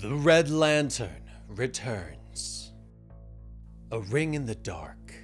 The Red Lantern returns. A ring in the dark,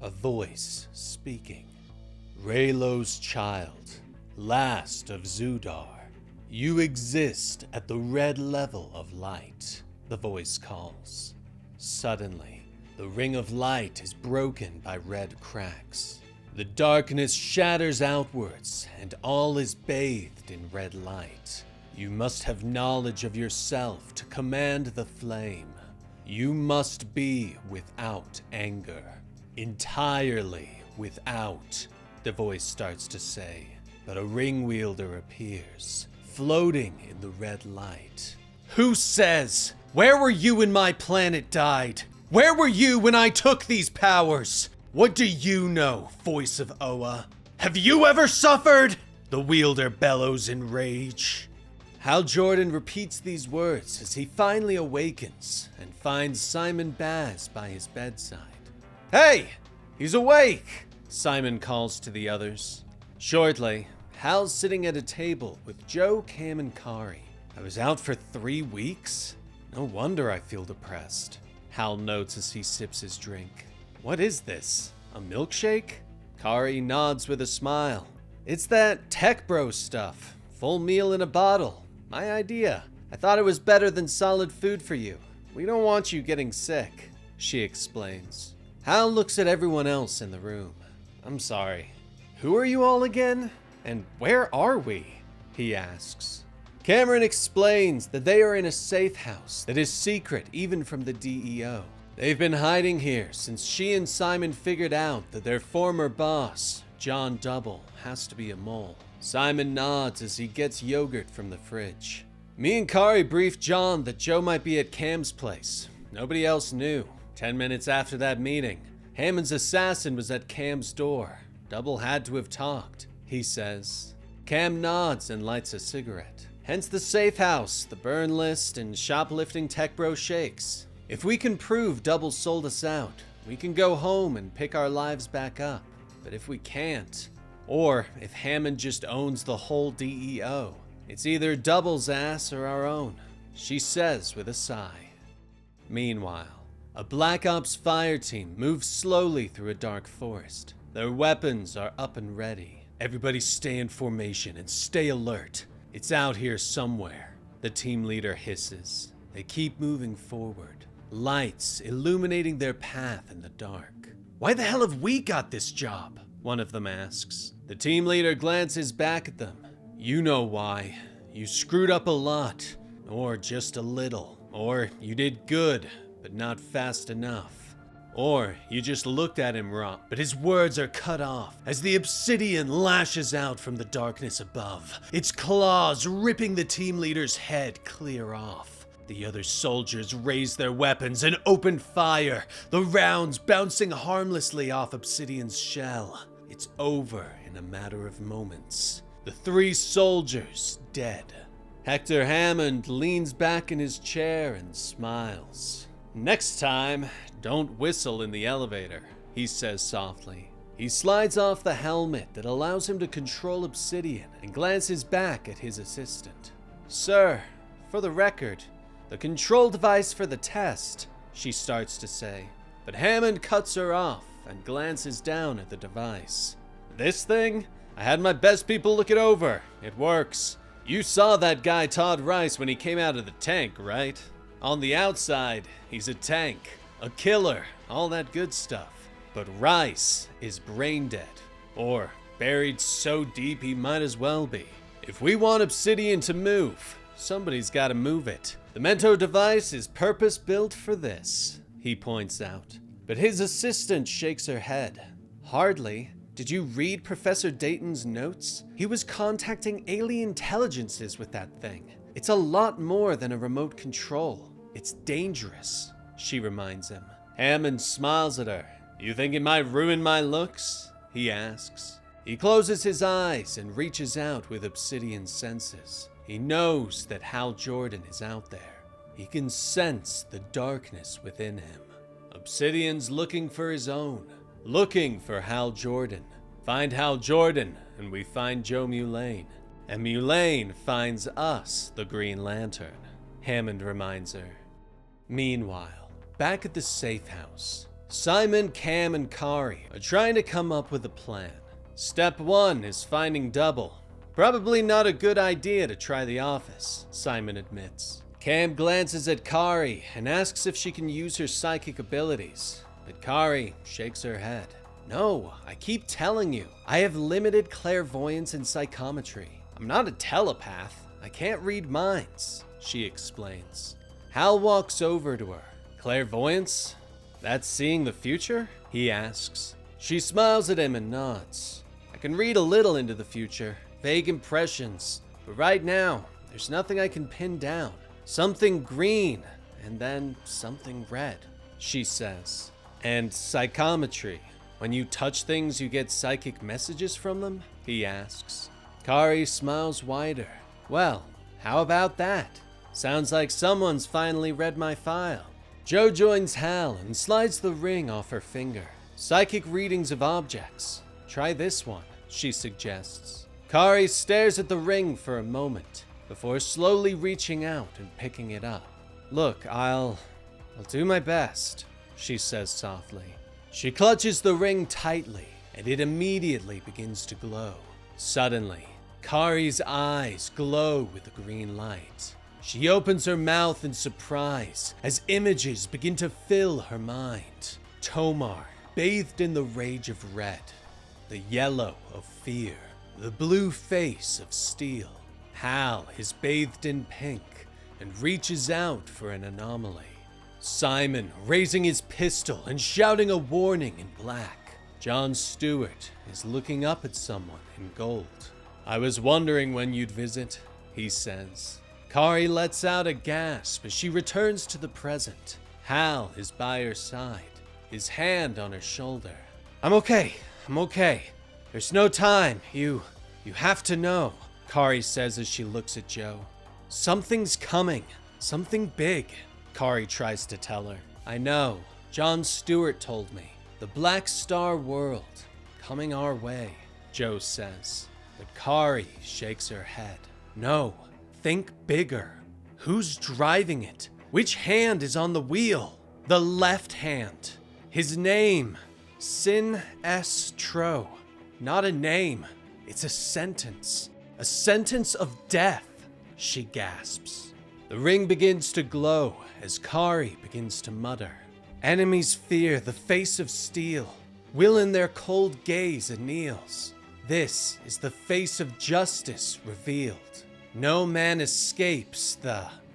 a voice speaking. Raylo's child, last of Zudar. You exist at the red level of light, the voice calls. Suddenly, the ring of light is broken by red cracks. The darkness shatters outwards, and all is bathed in red light. You must have knowledge of yourself to command the flame. You must be without anger. Entirely without, the voice starts to say. But a ring wielder appears, floating in the red light. Who says? Where were you when my planet died? Where were you when I took these powers? What do you know, voice of Oa? Have you ever suffered? The wielder bellows in rage. Hal Jordan repeats these words as he finally awakens and finds Simon Baz by his bedside. Hey, he's awake, Simon calls to the others. Shortly, Hal's sitting at a table with Joe, Cam, and Kari. I was out for 3 weeks? No wonder I feel depressed, Hal notes as he sips his drink. What is this? A milkshake? Kari nods with a smile. It's that tech bro stuff. Full meal in a bottle. My idea. I thought it was better than solid food for you. We don't want you getting sick, she explains. Hal looks at everyone else in the room. I'm sorry. Who are you all again? And where are we? He asks. Cameron explains that they are in a safe house that is secret even from the DEO. They've been hiding here since she and Simon figured out that their former boss, John Double, has to be a mole. Simon nods as he gets yogurt from the fridge. Me and Kari briefed John that Joe might be at Cam's place. Nobody else knew. 10 minutes after that meeting, Hammond's assassin was at Cam's door. Double had to have talked, he says. Cam nods and lights a cigarette. Hence the safe house, the burn list, and shoplifting tech bro shakes. If we can prove Double sold us out, we can go home and pick our lives back up. But if we can't, or if Hammond just owns the whole DEO, it's either Double's ass or our own, she says with a sigh. Meanwhile, a Black Ops fire team moves slowly through a dark forest. Their weapons are up and ready. Everybody stay in formation and stay alert. It's out here somewhere, the team leader hisses. They keep moving forward, lights illuminating their path in the dark. Why the hell have we got this job? One of them asks. The team leader glances back at them. You know why. You screwed up a lot, or just a little. Or you did good, but not fast enough. Or you just looked at him wrong, but his words are cut off as the obsidian lashes out from the darkness above, its claws ripping the team leader's head clear off. The other soldiers raise their weapons and open fire, the rounds bouncing harmlessly off Obsidian's shell. It's over in a matter of moments. The 3 soldiers dead. Hector Hammond leans back in his chair and smiles. Next time, don't whistle in the elevator, he says softly. He slides off the helmet that allows him to control Obsidian and glances back at his assistant. Sir, for the record, the control device for the test, she starts to say. But Hammond cuts her off and glances down at the device. This thing? I had my best people look it over. It works. You saw that guy Todd Rice when he came out of the tank, right? On the outside, he's a tank, a killer, all that good stuff. But Rice is brain dead, or buried so deep he might as well be. If we want Obsidian to move, somebody's gotta move it. The Mento device is purpose-built for this, he points out. But his assistant shakes her head. Hardly. Did you read Professor Dayton's notes? He was contacting alien intelligences with that thing. It's a lot more than a remote control. It's dangerous, she reminds him. Hammond smiles at her. You think it might ruin my looks? He asks. He closes his eyes and reaches out with Obsidian's senses. He knows that Hal Jordan is out there. He can sense the darkness within him. Obsidian's looking for his own, looking for Hal Jordan. Find Hal Jordan, and we find Joe Mulane. And Mulane finds us, the Green Lantern. Hammond reminds her. Meanwhile, back at the safe house, Simon, Cam, and Kari are trying to come up with a plan. Step 1 is finding Double. Probably not a good idea to try the office, Simon admits. Cam glances at Kari and asks if she can use her psychic abilities, but Kari shakes her head. No, I keep telling you, I have limited clairvoyance and psychometry. I'm not a telepath. I can't read minds, she explains. Hal walks over to her. Clairvoyance? That's seeing the future? He asks. She smiles at him and nods. I can read a little into the future, vague impressions, but right now, there's nothing I can pin down. Something green, and then something red, she says. And psychometry. When you touch things, you get psychic messages from them? He asks. Kari smiles wider. Well, how about that? Sounds like someone's finally read my file. Jo joins Hal and slides the ring off her finger. Psychic readings of objects. Try this one, she suggests. Kari stares at the ring for a moment, before slowly reaching out and picking it up. Look, I'll do my best, she says softly. She clutches the ring tightly, and it immediately begins to glow. Suddenly, Kari's eyes glow with a green light. She opens her mouth in surprise as images begin to fill her mind. Tomar, bathed in the rage of red, the yellow of fear, the blue face of steel. Hal is bathed in pink and reaches out for an anomaly. Simon raising his pistol and shouting a warning in black. Jon Stewart is looking up at someone in gold. I was wondering when you'd visit, he says. Kari lets out a gasp as she returns to the present. Hal is by her side, his hand on her shoulder. I'm okay. There's no time. You have to know, Kari says as she looks at Jo. Something's coming. Something big, Kari tries to tell her. I know. Jon Stewart told me. The Black Star World. Coming our way, Jo says. But Kari shakes her head. No. Think bigger. Who's driving it? Which hand is on the wheel? The left hand. His name. Sin S. Tro. Not a name. It's a sentence. A sentence of death, she gasps. The ring begins to glow as Kari begins to mutter. Enemies fear the face of steel. Will in their cold gaze it kneels. This is the face of justice revealed. No man escapes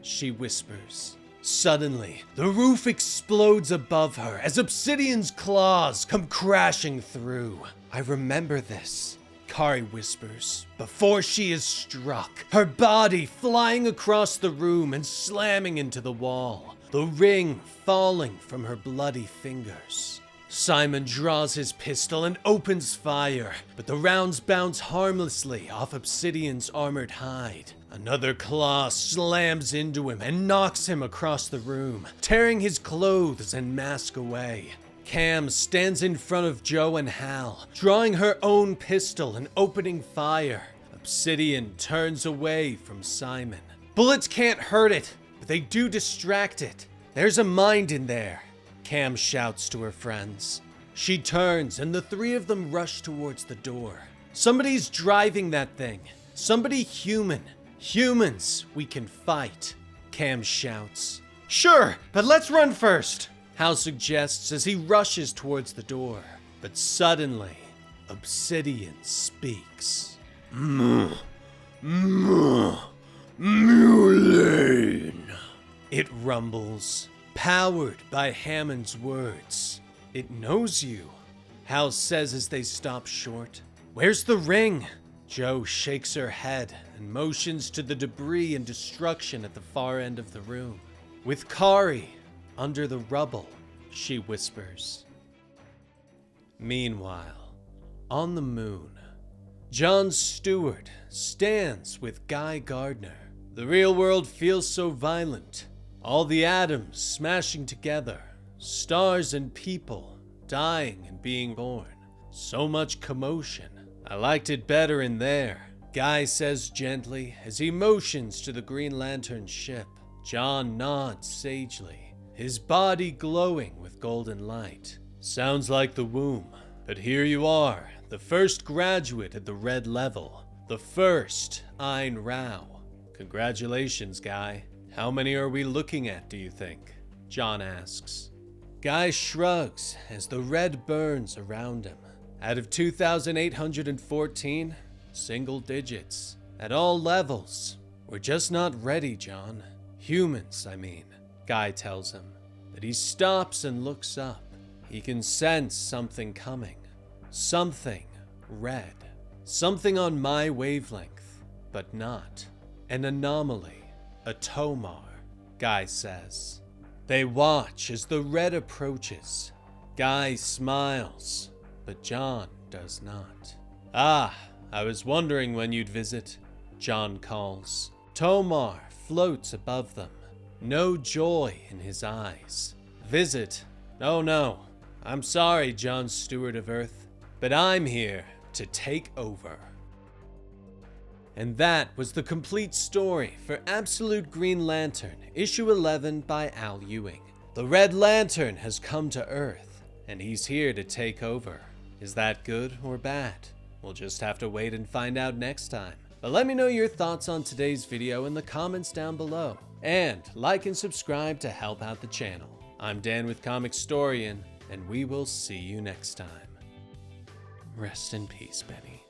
she whispers. Suddenly, the roof explodes above her as Obsidian's claws come crashing through. I remember this, Kari whispers, before she is struck, her body flying across the room and slamming into the wall, the ring falling from her bloody fingers. Simon draws his pistol and opens fire, but the rounds bounce harmlessly off Obsidian's armored hide. Another claw slams into him and knocks him across the room, tearing his clothes and mask away. Cam stands in front of Jo and Hal, drawing her own pistol and opening fire. Obsidian turns away from Simon. Bullets can't hurt it, but they do distract it. There's a mind in there, Cam shouts to her friends. She turns and the three of them rush towards the door. Somebody's driving that thing. Somebody human. Humans we can fight, Cam shouts. Sure, but let's run first, Hal suggests as he rushes towards the door. But suddenly, Obsidian speaks. Mulane. It rumbles, powered by Hammond's words. It knows you, Hal says as they stop short. Where's the ring? Jo shakes her head and motions to the debris and destruction at the far end of the room. With Kari under the rubble, she whispers. Meanwhile, on the moon, Jon Stewart stands with Guy Gardner. The real world feels so violent. All the atoms smashing together. Stars and people dying and being born. So much commotion. I liked it better in there, Guy says gently as he motions to the Green Lantern ship. John nods sagely, his body glowing with golden light. Sounds like the womb, but here you are, the first graduate at the red level, the first Ayn Rao. Congratulations, Guy. How many are we looking at, do you think? John asks. Guy shrugs as the red burns around him. Out of 2,814, single digits, at all levels. We're just not ready, John. Humans, I mean, Guy tells him. But he stops and looks up. He can sense something coming. Something red. Something on my wavelength, but not. An anomaly. A Tomar, Guy says. They watch as the red approaches. Guy smiles, but John does not. Ah, I was wondering when you'd visit, John calls. Tomar floats above them, no joy in his eyes. Visit? Oh no, I'm sorry, John Stewart of Earth, but I'm here to take over. And that was the complete story for Absolute Green Lantern, issue 11 by Al Ewing. The Red Lantern has come to Earth, and he's here to take over. Is that good or bad? We'll just have to wait and find out next time. But let me know your thoughts on today's video in the comments down below. And like and subscribe to help out the channel. I'm Dan with Comicstorian, and we will see you next time. Rest in peace, Benny.